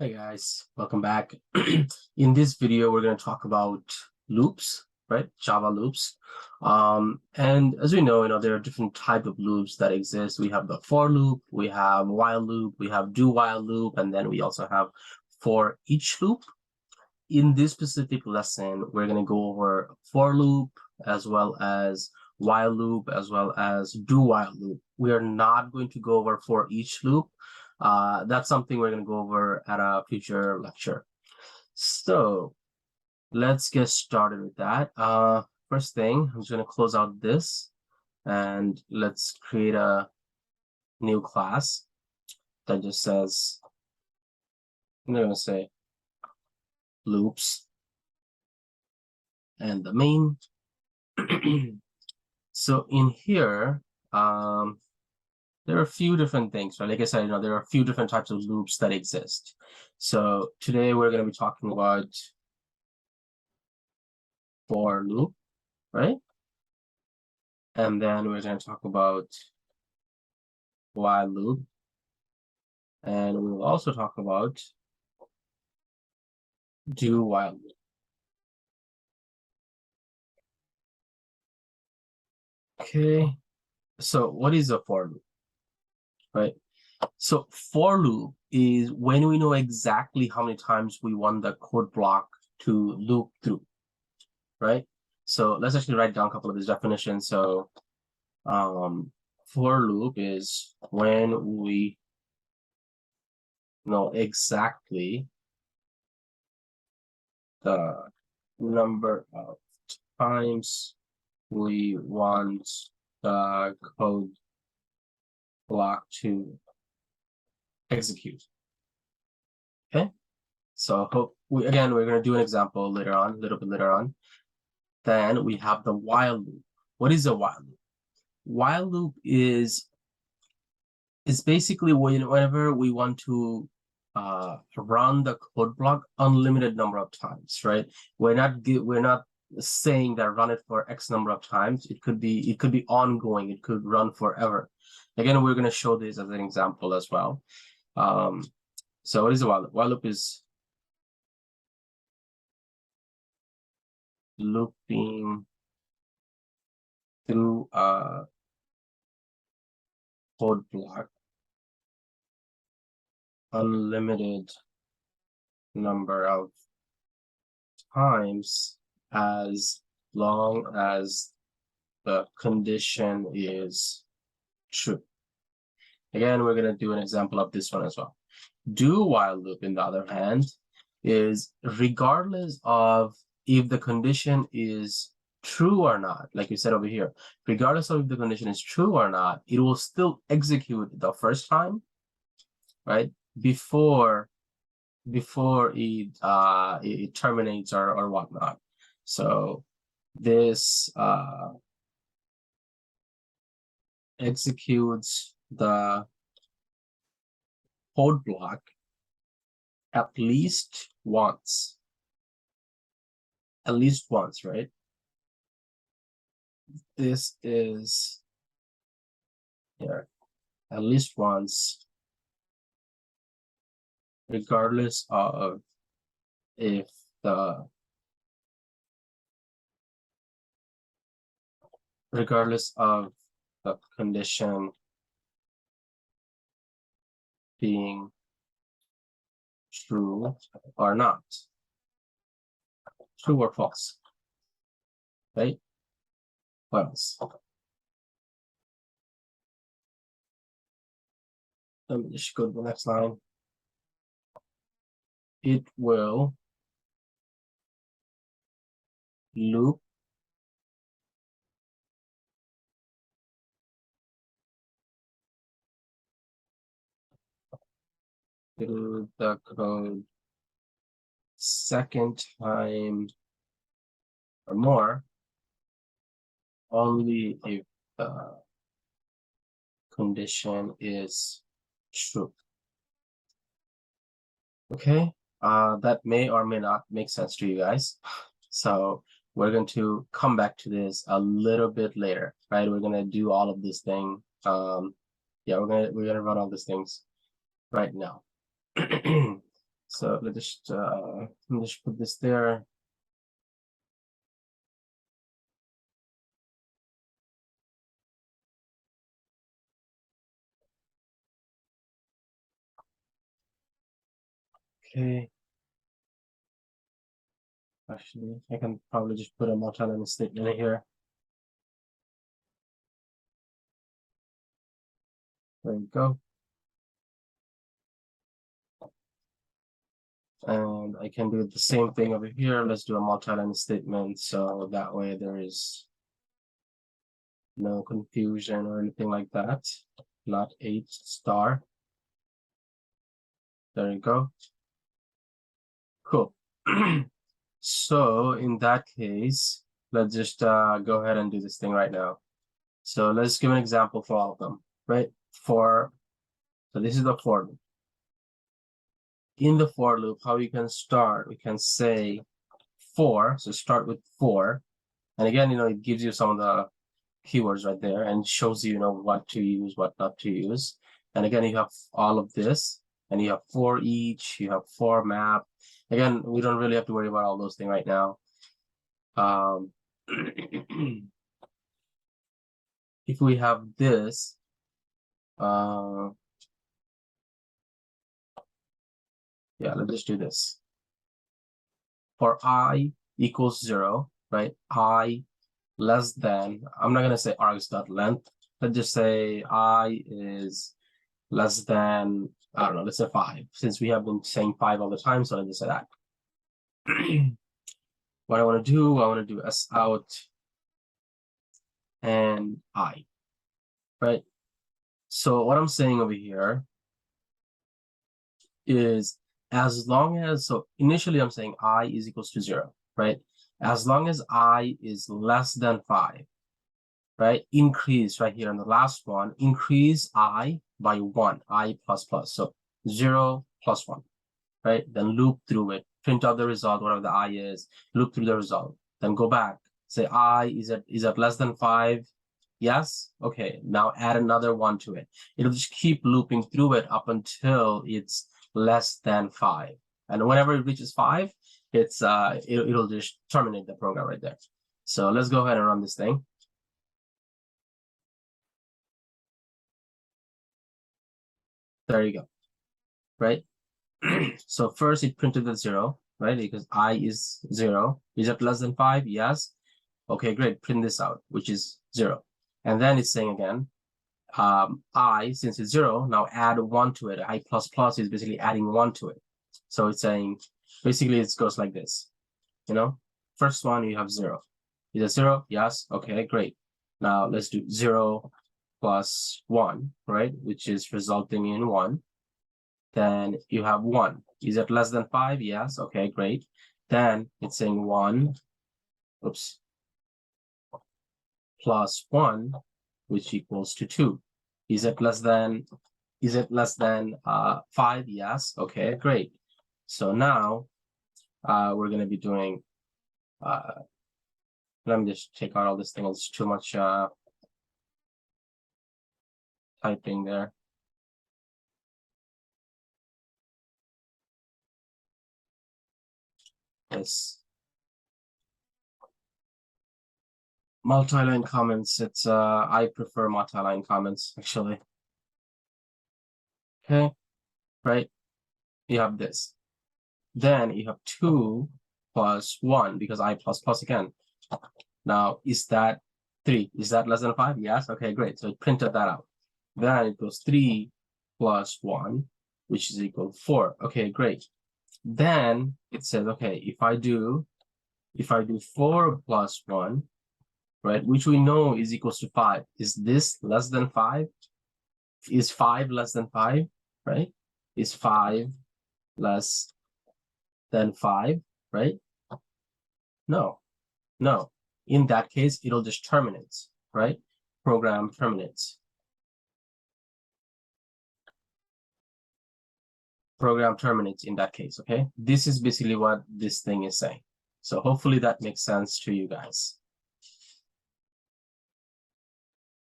Hey guys, welcome back. In this video, we're going to talk about loops, right? Java loops. And as we know, there are different types of loops that exist. We have the for loop, we have while loop, we have do while loop, and then we also have for each loop. In this specific lesson, we're going to go over for loop as well as while loop as well as do while loop. We are not going to go over for each loop. That's something we're going to go over at a future lecture. So let's get started with that. First thing, I'm just going to close out this and let's create a new class that just says, I'm going to say loops and the main. So in here, there are a few different things, right? Like I said, there are a few different types of loops that exist. So today we're going to be talking about for loop, right? And then we're going to talk about while loop. And we will also talk about do while loop. Okay, so what is a for loop, right? So for loop is when we know exactly how many times we want the code block to loop through, right? So let's actually write down a couple of these definitions. So for loop is when we know exactly the number of times we want the code block to execute. Okay, so we're going to do an example later on, a little bit later on. Then we have the while loop. What is a while loop? While loop is basically whenever we want to run the code block unlimited number of times, right? We're not saying that run it for X number of times. It could be ongoing. It could run forever. Again, we're going to show this as an example as well. So what is a while loop? While loop is looping through a code block unlimited number of times as long as the condition is true. Again, we're going to do an example of this one as well. Do while loop, in the other hand, is regardless of if the condition is true or not, like we said over here, regardless of if the condition is true or not, it will still execute the first time, right? Before it terminates or whatnot. So this executes the code block at least once, right? This is here, at least once, regardless of if the condition being true or not, true or false, right? What else? Let me just go to the next line. It will loop through the code second time or more only if the condition is true. Okay, that may or may not make sense to you guys. So we're going to come back to this a little bit later, right? We're gonna do all of this thing. Yeah, we're gonna run all these things right now. So let me just put this there. Okay. Actually, I can probably just put a multi-line statement in here. There we go. And I can do the same thing over here. Let's do a multi-line statement. So that way there is no confusion or anything like that. Not 8 star. There you go. Cool. So in that case, let's just go ahead and do this thing right now. So let's give an example for all of them, right? So this is the for loop. In the for loop, how we can start, we can say for, so start with for. And again, it gives you some of the keywords right there and shows you, what to use, what not to use. And again, you have all of this, and you have for each, you have for map. Again, we don't really have to worry about all those things right now. If we have this, yeah, let's just do this. For I equals 0, right? I less than, I'm not going to say args.length. Let's just say I is less than, I don't know, let's say 5, since we have been saying 5 all the time. So let's just say that. What I want to do s out and I, right? So what I'm saying over here is as long as, so initially I'm saying I is equals to 0, right? As long as I is less than 5, right? Increase right here on the last one, increase I by 1, I plus plus. So 0 plus 1, right? Then loop through it, print out the result, whatever the I is, loop through the result, then go back, say I is at less than 5. Yes. Okay. Now add another 1 to it. It'll just keep looping through it up until it's less than 5. And whenever it reaches 5, it'll just terminate the program right there. So let's go ahead and run this thing. There you go. Right. So first it printed the 0, right? Because I is 0. Is it less than 5? Yes. Okay, great. Print this out, which is 0. And then it's saying again, I, since it's 0, now add 1 to it. I plus plus is basically adding 1 to it. So it's saying, basically it goes like this, First one, you have 0. Is it 0? Yes. Okay, great. Now let's do 0 plus 1, right? Which is resulting in 1. Then you have 1. Is it less than 5? Yes. Okay, great. Then it's saying 1, plus 1, which equals to 2. Is it less than 5? Yes. Okay, great. So now we're going to be doing, let me just take out all this thing. It's too much typing there. This multi-line comments, I prefer multi-line comments actually. Okay, right? You have this. Then you have 2 plus 1 because I plus plus again. Now, is that 3? Is that less than 5? Yes. Okay, great. So it printed that out. Then it goes 3 plus 1, which is equal to 4. Okay, great. Then it says, okay, if I do 4 plus 1, right, which we know is equals to 5. Is this less than 5? Is 5 less than 5, right? Is 5 less than 5, right? No. In that case, it'll just terminate, right? Program terminates. Program terminates in that case, okay? This is basically what this thing is saying. So hopefully that makes sense to you guys.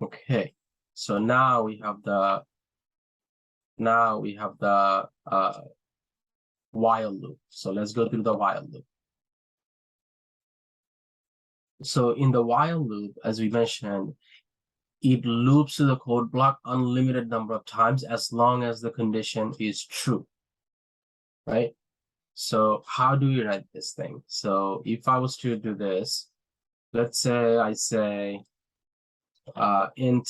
Okay, so now we have the while loop. So let's go through the while loop. So in the while loop, as we mentioned, it loops to the code block unlimited number of times as long as the condition is true, right? So how do we write this thing? So if I was to do this, let's say I say int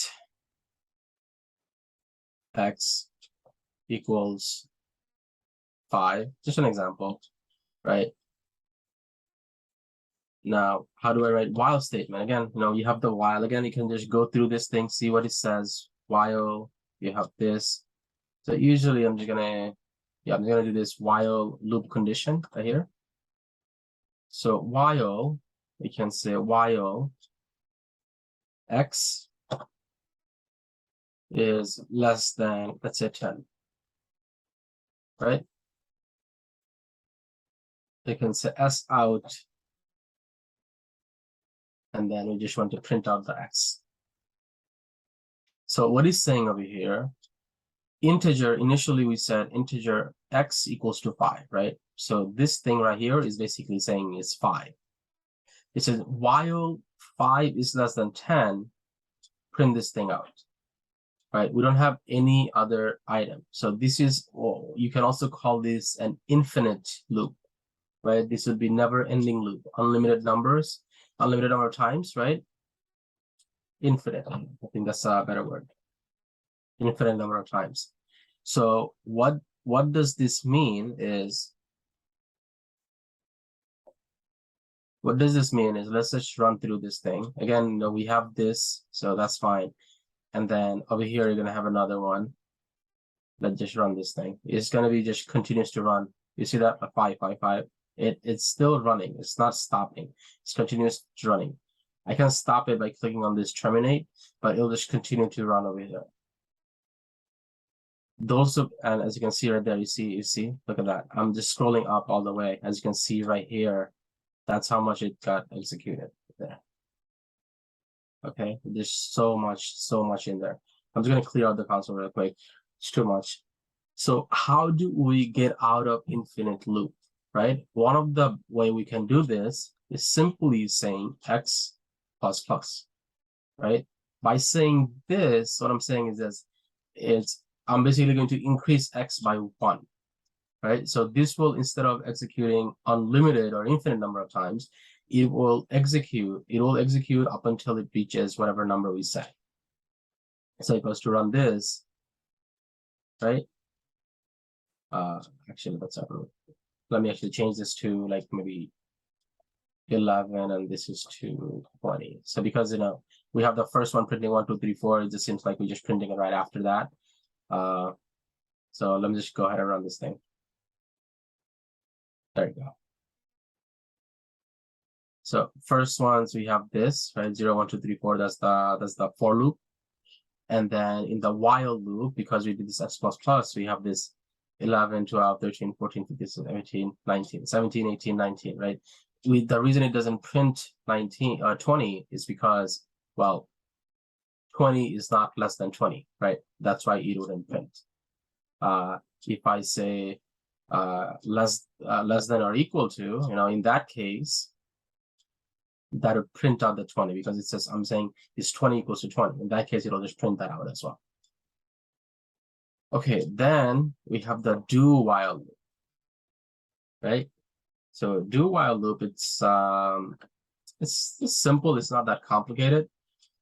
x equals 5, just an example, right? Now, how do I write while statement? Again, you have the while. Again, you can just go through this thing, see what it says. While you have this. So usually I'm just gonna do this while loop condition right here. So while, we can say while x is less than, let's say 10, right? You can say s out, and then we just want to print out the x. So what he's saying over here, integer, initially we said integer x equals to 5, right? So this thing right here is basically saying it's 5. It says while 5 is less than 10, print this thing out, right? We don't have any other item. So this is, well, you can also call this an infinite loop, right? This would be never ending loop, unlimited numbers, unlimited number of times, right? Infinite, I think that's a better word. Infinite number of times. So what does this mean is, let's just run through this thing. Again, we have this, so that's fine. And then over here, you're gonna have another one. Let's just run this thing. It's gonna be just continues to run. You see that? 5, 5, 5. It's still running. It's not stopping. It's continuous running. I can stop it by clicking on this terminate, but it'll just continue to run over here. And as you can see right there, you see, look at that. I'm just scrolling up all the way. As you can see right here, that's how much it got executed there. Okay, there's so much in there. I'm just gonna clear out the console real quick. It's too much. So how do we get out of infinite loop, right? One of the way we can do this is simply saying x plus plus, right? By saying this, what I'm saying is this, I'm basically going to increase x by 1, right? So this will, instead of executing unlimited or infinite number of times, it will execute up until it reaches whatever number we set. So it goes to run this, right? Actually, let me actually change this to like maybe 11, and this is to 20. So because we have the first one printing 1, 2, 3, 4, it just seems like we're just printing it right after that. So let me just go ahead and run this thing. There you go. So first ones, we have this, right? 0, 1, 2, 3, 4. That's the for loop. And then in the while loop, because we did this x plus plus, we have this 11, 12, 13, 14, 15, 17, 19, 17, 18, 19, right? The reason it doesn't print 19 or 20 is because, well, 20 is not less than 20, right? That's why it wouldn't print. If I say less than or equal to, in that case, that would print out the 20, because it says, I'm saying is 20 equals to 20. In that case, it'll just print that out as well. Okay, then we have the do while loop, right? So do while loop, it's simple. It's not that complicated.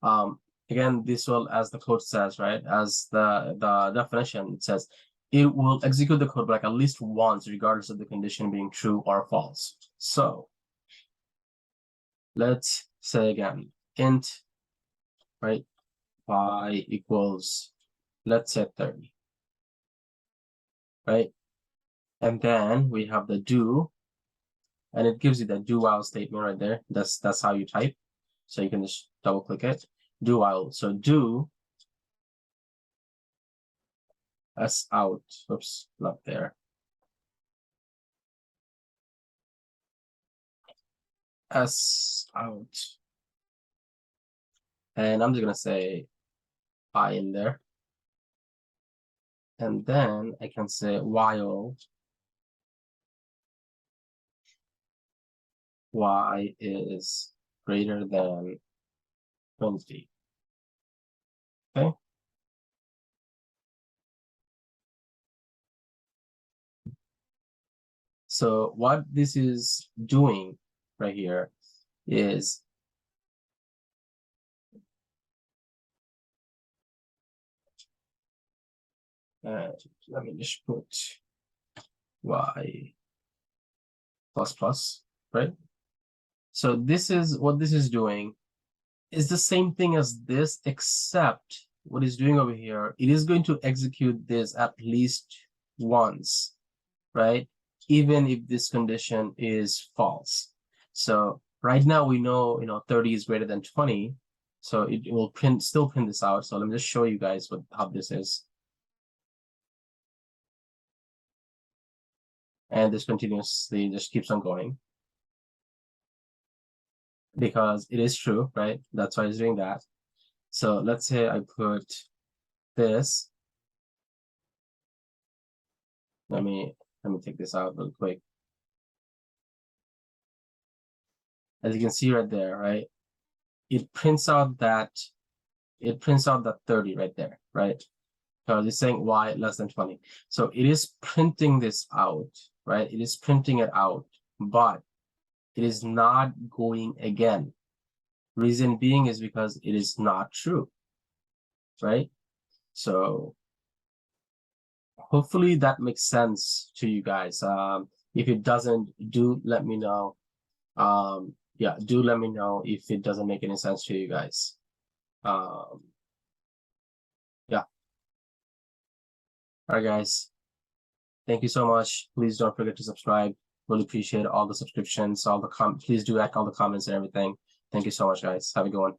Again, this will, as the code says, right? As the definition, it says it will execute the code like at least once, regardless of the condition being true or false. So let's say again, int, right? Y equals, let's say 30, right? And then we have the do, and it gives you the do while statement right there. That's how you type. So you can just double click it. Do while. So do s out. Oops, not there. S out. And I'm just gonna say I in there. And then I can say while y is greater than 20. Okay. So what this is doing right here is let me just put y plus plus, right? So this is what this is doing is the same thing as this, except what it's doing over here, it is going to execute this at least once, right? Even if this condition is false. So right now we know, 30 is greater than 20. So it will still print this out. So let me just show you guys how this is. And this continuously just keeps on going because it is true, right? That's why it's doing that. So let's say I put this. Let me take this out real quick. As you can see right there, right? It prints out that 30 right there, right? Because it's saying y less than 20. So it is printing this out, right? It is printing it out, but it is not going again. Reason being is because it is not true, right? So hopefully that makes sense to you guys. If it doesn't, do let me know. Yeah, do let me know if it doesn't make any sense to you guys. Yeah. All right, guys. Thank you so much. Please don't forget to subscribe. Really appreciate all the subscriptions, please do like all the comments and everything. Thank you so much, guys. Have a good one.